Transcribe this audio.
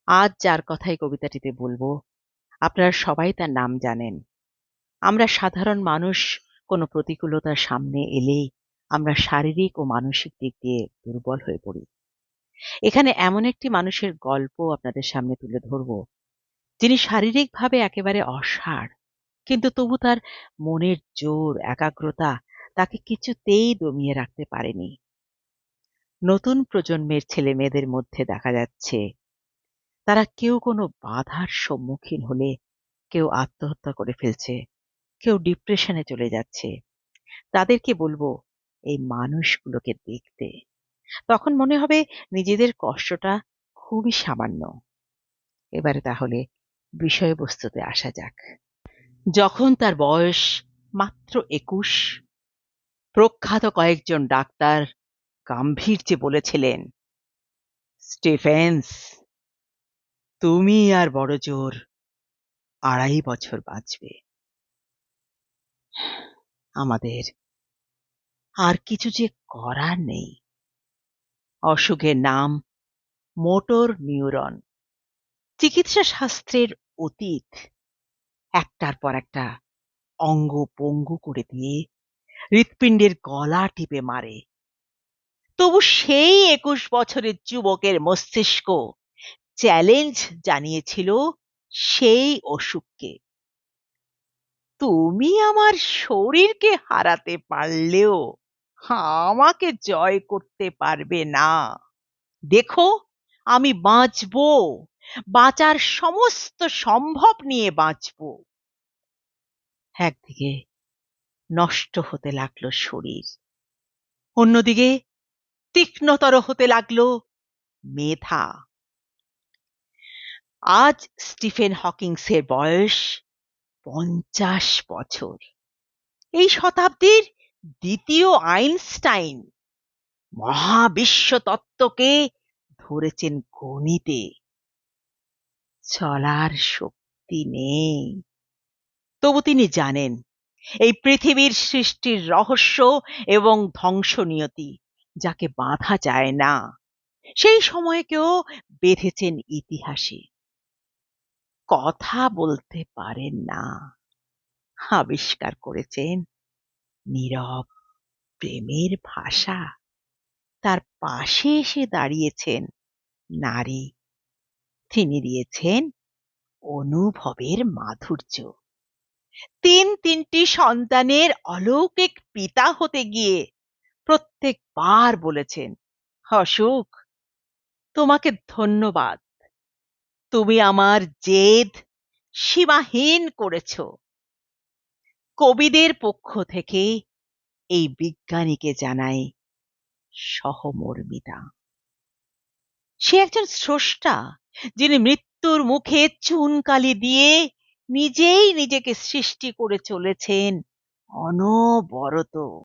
আজ যার কথাই কবিতাটিতে বলবো, আপনারা সবাই তার নাম জানেন। আমরা সাধারণ মানুষ কোনো প্রতিকূলতার সামনে এলেই আমরা শারীরিক ও মানসিক দিক দিয়ে দুর্বল হয়ে পড়ি। এখানে এমন একটি মানুষের গল্প আপনাদের সামনে তুলে ধরব, যিনি শারীরিকভাবে একেবারে অসাড়, কিন্তু তবু তার মনের জোর, একাগ্রতা তাকে কিছুতেই দমিয়ে রাখতে পারেনি। নতুন প্রজন্মের ছেলেমেয়েদের মধ্যে দেখা যাচ্ছে তারা কেউ কোনো বাধার সম্মুখীন হলে কেউ আত্মহত্যা করে ফেলছে, কেউ ডিপ্রেশনে চলে যাচ্ছে। তাদেরকে বলবো এই মানুষগুলোকে দেখতে। তখন মনে হবে নিজেদের কষ্টটা খুবই সামান্য। এবারে তাহলে বিষয়বস্তুতে আসা যাক। যখন তার বয়স মাত্র ২১, প্রখ্যাত কয়েকজন ডাক্তার গাম্ভীর্যে বলেছিলেন, স্টিফেন্স, তুমি আর বড় জোর ২.৫ বছর বাঁচবে। আমাদের আর কিছু যে করার নেই। অসুখের নাম মোটর নিউরন। চিকিৎসা শাস্ত্রের অতীত একটার পর একটা অঙ্গ পঙ্গু করে দিয়ে হৃৎপিণ্ডের গলা টিপে মারে। তবু সেই ২১ বছরের যুবকের মস্তিষ্ক চ্যালেঞ্জ জানিয়েছিল সেই অসুখকে, তুমি আমার শরীরকে হারাতে পারলেও আমাকে জয় করতে পারবে না। দেখো, আমি বাঁচবো, বাঁচার সমস্ত সম্ভব নিয়ে বাঁচবো। একদিকে নষ্ট হতে লাগলো শরীর, অন্যদিকে তীক্ষ্ণতর হতে লাগলো মেধা। আজ স্টিফেন হকিংসের বয়স ৫০ বছর। এই শতাব্দীর দ্বিতীয় আইনস্টাইন মহাবিশ্ব তত্ত্বকে ধরেছেন গণিতে। চলার শক্তি নেই, তবু তিনি জানেন এই পৃথিবীর সৃষ্টির রহস্য এবং ধ্বংস নিয়তি যাকে বাঁধা যায় না, সেই সময়কেও বেঁধেছেন ইতিহাসে। কথা বলতে পারেন না, আবিষ্কার করেছেন নীরব প্রেমের ভাষা। তার পাশে এসে দাঁড়িয়েছেন নারী, তিনি দিয়েছেন অনুভবের মাধুর্য। তিনটি সন্তানের অলৌকিক পিতা হতে গিয়ে প্রত্যেকবার বলেছেন, অসুখ, তোমাকে ধন্যবাদ, তুমি আমার জেদ সীমাহীন করেছ। কবিদের পক্ষ থেকে এই বিজ্ঞানীকে জানাই সহমর্মিতা। সে একজন স্রষ্টা, যিনি মৃত্যুর মুখে চুনকালি দিয়ে নিজেই নিজেকে সৃষ্টি করে চলেছেন অনবরত।